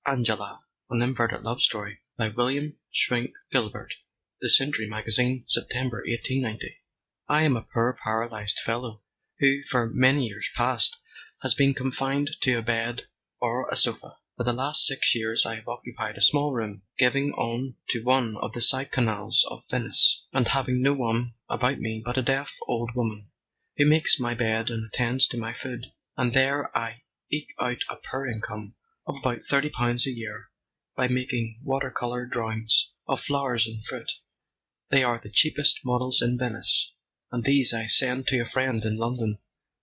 Angela, an Inverted Love Story by William Schwenk Gilbert. The Century Magazine, September 1890. I am a poor paralysed fellow, who for many years past has been confined to a bed or a sofa. For the last 6 years I have occupied a small room giving on to one of the side canals of Venice, and having no one about me but a deaf old woman, who makes my bed and attends to my food, and there I eke out a poor income of about £30 a year by making water-colour drawings of flowers and fruit. They are the cheapest models in Venice, and these I send to a friend in London,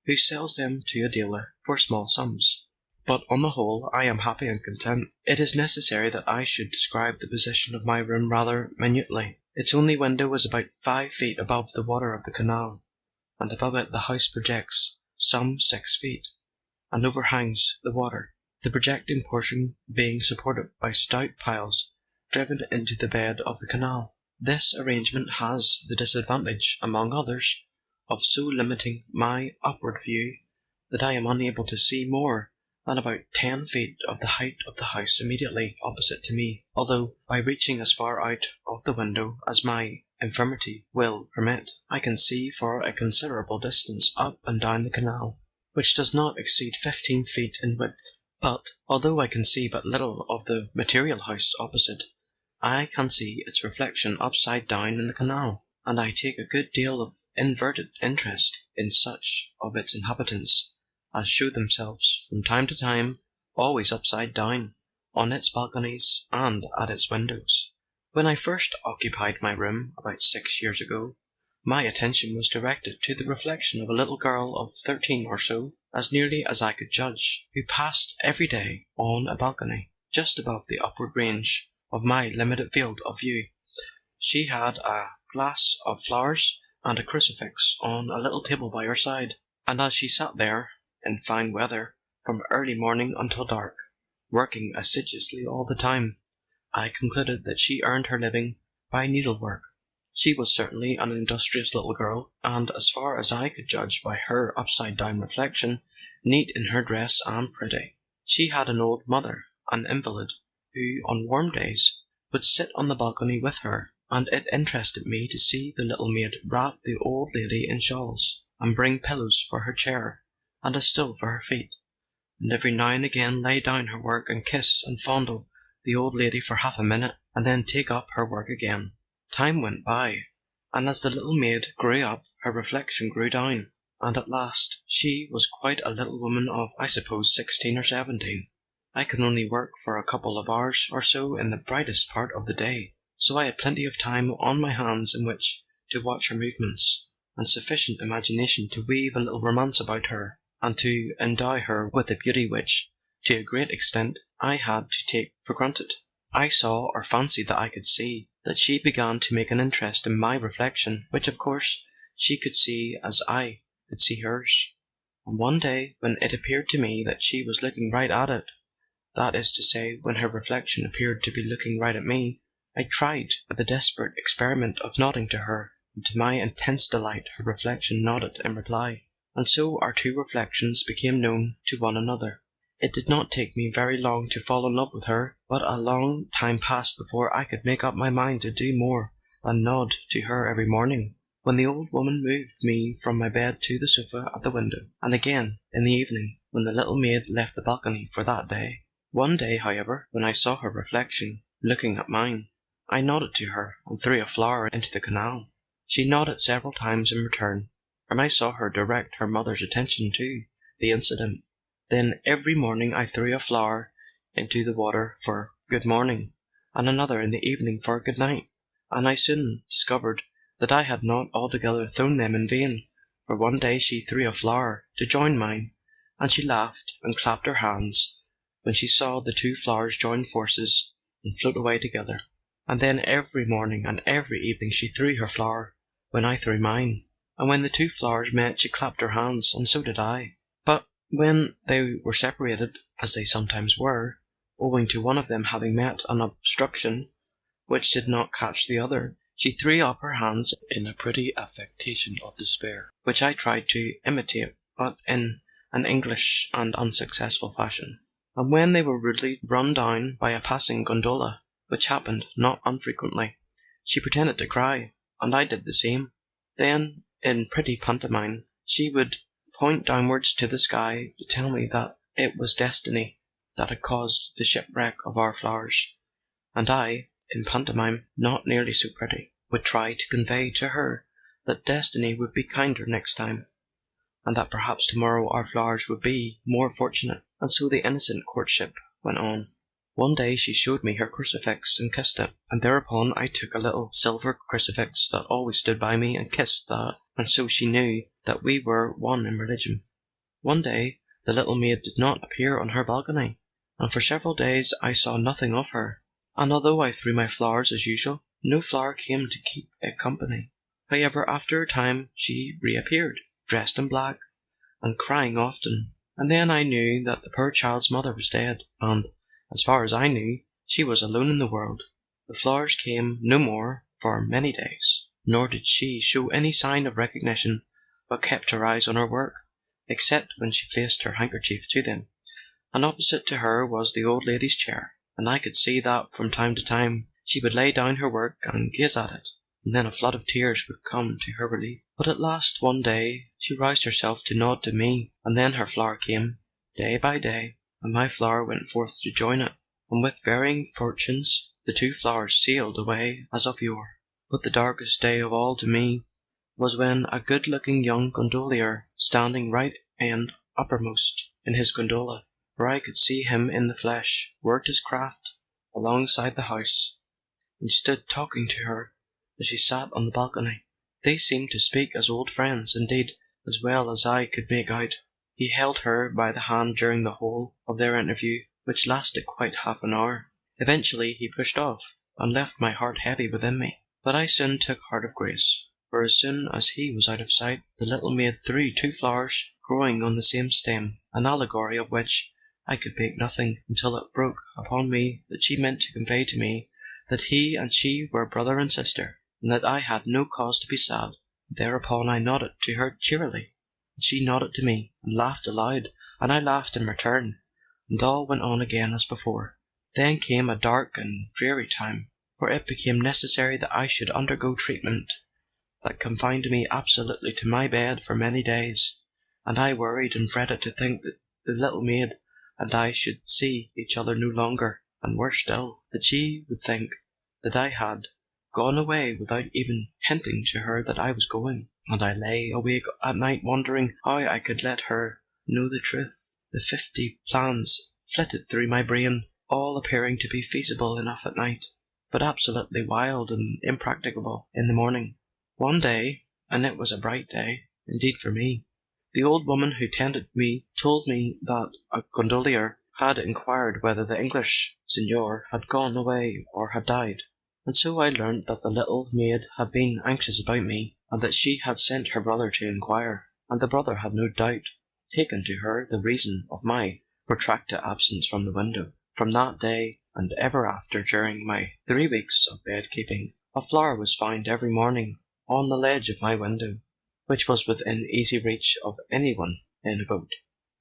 who sells them to a dealer for small sums. But on the whole I am happy and content. It is necessary that I should describe the position of my room rather minutely. Its only window is about 5 feet above the water of the canal, and above it the house projects some 6 feet, and overhangs the water, the projecting portion being supported by stout piles driven into the bed of the canal. This arrangement has the disadvantage, among others, of so limiting my upward view that I am unable to see more than about 10 feet of the height of the house immediately opposite to me, although by reaching as far out of the window as my infirmity will permit, I can see for a considerable distance up and down the canal, which does not exceed 15 feet in width. But, although I can see but little of the material house opposite, I can see its reflection upside down in the canal, and I take a good deal of inverted interest in such of its inhabitants as show themselves from time to time, always upside down, on its balconies and at its windows. When I first occupied my room, about 6 years ago, my attention was directed to the reflection of a little girl of 13 or so, as nearly as I could judge, who passed every day on a balcony, just above the upward range of my limited field of view. She had a glass of flowers and a crucifix on a little table by her side, and as she sat there, in fine weather, from early morning until dark, working assiduously all the time, I concluded that she earned her living by needlework. She was certainly an industrious little girl, and, as far as I could judge by her upside-down reflection, neat in her dress and pretty. She had an old mother, an invalid, who on warm days would sit on the balcony with her, and it interested me to see the little maid wrap the old lady in shawls, and bring pillows for her chair, and a stool for her feet, and every now and again lay down her work and kiss and fondle the old lady for half a minute, and then take up her work again. Time went by, and as the little maid grew up her reflection grew down, and at last she was quite a little woman of, I suppose, 16 or 17. I could only work for a couple of hours or so in the brightest part of the day, so I had plenty of time on my hands in which to watch her movements, and sufficient imagination to weave a little romance about her, and to endow her with a beauty which, to a great extent, I had to take for granted. I saw, or fancied that I could see, that she began to make an interest in my reflection, which of course she could see as I could see hers. And one day, when it appeared to me that she was looking right at it, that is to say, when her reflection appeared to be looking right at me, I tried the desperate experiment of nodding to her, and to my intense delight her reflection nodded in reply, and so our two reflections became known to one another. It did not take me very long to fall in love with her, but a long time passed before I could make up my mind to do more than nod to her every morning, when the old woman moved me from my bed to the sofa at the window, and again in the evening, when the little maid left the balcony for that day. One day, however, when I saw her reflection looking at mine, I nodded to her and threw a flower into the canal. She nodded several times in return, and I saw her direct her mother's attention to the incident. Then every morning I threw a flower into the water for good morning, and another in the evening for good night, and I soon discovered that I had not altogether thrown them in vain, for one day she threw a flower to join mine, and she laughed and clapped her hands when she saw the two flowers join forces and float away together. And then every morning and every evening she threw her flower when I threw mine, and when the two flowers met she clapped her hands, and so did I. But when they were separated, as they sometimes were, owing to one of them having met an obstruction which did not catch the other, she threw up her hands in a pretty affectation of despair, which I tried to imitate, but in an English and unsuccessful fashion. and when they were rudely run down by a passing gondola, which happened not unfrequently, she pretended to cry, and I did the same. Then, in pretty pantomime, she would point downwards to the sky to tell me that it was destiny that had caused the shipwreck of our flowers, and I, in pantomime not nearly so pretty, would try to convey to her that destiny would be kinder next time, and that perhaps tomorrow our flowers would be more fortunate. And so the innocent courtship went on. One day she showed me her crucifix and kissed it, and thereupon I took a little silver crucifix that always stood by me and kissed that, and so she knew that we were one in religion. One day the little maid did not appear on her balcony, and for several days I saw nothing of her, and although I threw my flowers as usual, no flower came to keep it company. However, after a time she reappeared, dressed in black, and crying often, and then I knew that the poor child's mother was dead, and, as far as I knew, she was alone in the world. The flowers came no more for many days, nor did she show any sign of recognition, but kept her eyes on her work, except when she placed her handkerchief to them, and opposite to her was the old lady's chair, and I could see that from time to time she would lay down her work and gaze at it, and then a flood of tears would come to her relief. But at last one day she roused herself to nod to me, and then her flower came, day by day, and my flower went forth to join it, and with varying fortunes the two flowers sailed away as of yore. But the darkest day of all to me was when a good-looking young gondolier, standing right end uppermost in his gondola, for I could see him in the flesh, worked his craft alongside the house, and stood talking to her as she sat on the balcony. They seemed to speak as old friends, indeed, as well as I could make out. He held her by the hand during the whole of their interview, which lasted quite half an hour. Eventually he pushed off, and left my heart heavy within me. But I soon took heart of grace, for as soon as he was out of sight, the little maid threw two flowers growing on the same stem, an allegory of which I could make nothing, until it broke upon me that she meant to convey to me that he and she were brother and sister, and that I had no cause to be sad. Thereupon I nodded to her cheerily, and she nodded to me, and laughed aloud, and I laughed in return, and all went on again as before. Then came a dark and dreary time, for it became necessary that I should undergo treatment that confined me absolutely to my bed for many days, and I worried and fretted to think that the little maid and I should see each other no longer, and worse still, that she would think that I had gone away without even hinting to her that I was going, and I lay awake at night wondering how I could let her know the truth. The 50 plans flitted through my brain, all appearing to be feasible enough at night, but absolutely wild and impracticable in the morning. One day, and it was a bright day, indeed for me, the old woman who tended me told me that a gondolier had inquired whether the English signor had gone away or had died, and so I learnt that the little maid had been anxious about me, and that she had sent her brother to inquire, and the brother had no doubt taken to her the reason of my protracted absence from the window. From that day, and ever after during my 3 weeks of bed-keeping, a flower was found every morning on the ledge of my window, which was within easy reach of anyone in a boat.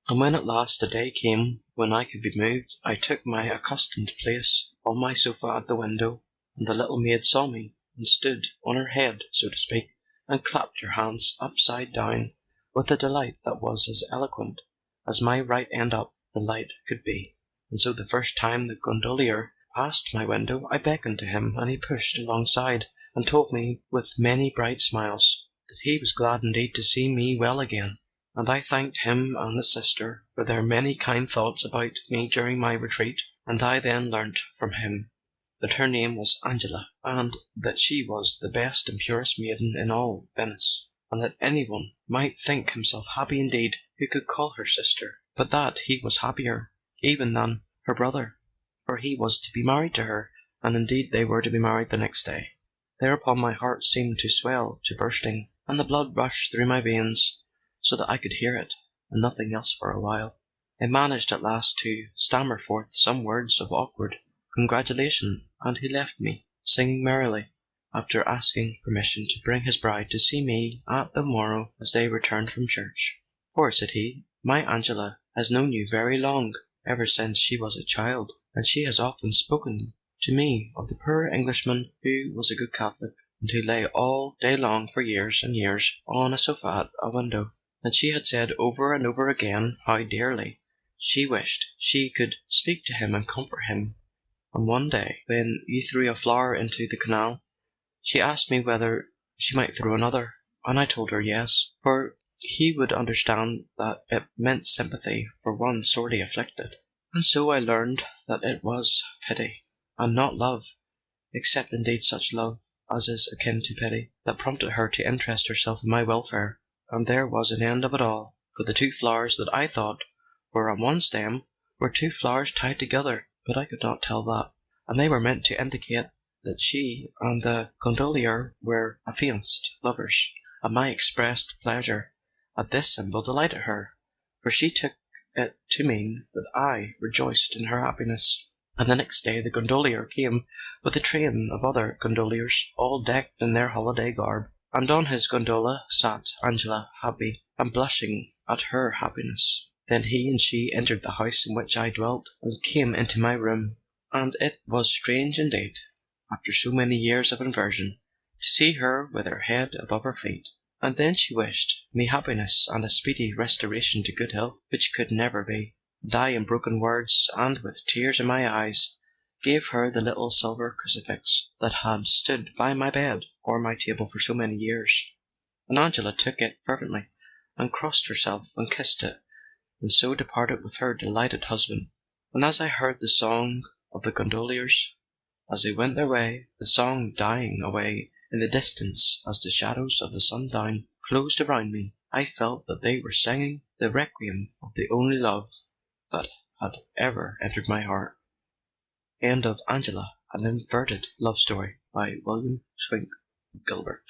And when at last the day came when I could be moved, I took my accustomed place on my sofa at the window, and the little maid saw me, and stood on her head, so to speak, and clapped her hands upside down with a delight that was as eloquent as my right end up the light could be. And so the first time the gondolier passed my window, I beckoned to him, and he pushed alongside, and told me with many bright smiles that he was glad indeed to see me well again. And I thanked him and the sister for their many kind thoughts about me during my retreat, and I then learnt from him that her name was Angela, and that she was the best and purest maiden in all Venice, and that anyone might think himself happy indeed who could call her sister, but that he was happier even than her brother, for he was to be married to her, and indeed they were to be married the next day. Thereupon my heart seemed to swell to bursting, and the blood rushed through my veins, so that I could hear it, and nothing else for a while. I managed at last to stammer forth some words of awkward congratulation, and he left me, singing merrily, after asking permission to bring his bride to see me at the morrow as they returned from church. "For," said he, "my Angela has known you very long, ever since she was a child, and she has often spoken to me of the poor Englishman who was a good Catholic, and who lay all day long for years and years on a sofa at a window. And she had said over and over again how dearly she wished she could speak to him and comfort him. And one day, when you threw a flower into the canal, she asked me whether she might throw another, and I told her yes, for he would understand that it meant sympathy for one sorely afflicted. And so I learned that it was pity, and not love, except indeed such love as is akin to pity, that prompted her to interest herself in my welfare. And there was an end of it all, for the two flowers that I thought were on one stem were two flowers tied together, but I could not tell that, and they were meant to indicate that she and the gondolier were affianced lovers, and my expressed pleasure at this symbol delighted her, for she took it to mean that I rejoiced in her happiness. And the next day the gondolier came with a train of other gondoliers, all decked in their holiday garb, and on his gondola sat Angela, happy, and blushing at her happiness. Then he and she entered the house in which I dwelt, and came into my room, and it was strange indeed, after so many years of inversion, to see her with her head above her feet. And then she wished me happiness and a speedy restoration to good health, which could never be. And I, in broken words and with tears in my eyes, gave her the little silver crucifix that had stood by my bed or my table for so many years. And Angela took it fervently, and crossed herself and kissed it, and so departed with her delighted husband. And as I heard the song of the gondoliers as they went their way, the song dying away in the distance as the shadows of the sundown closed around me, I felt that they were singing the requiem of the only love that had ever entered my heart. End of Angela, an inverted love story by William Schwenk Gilbert.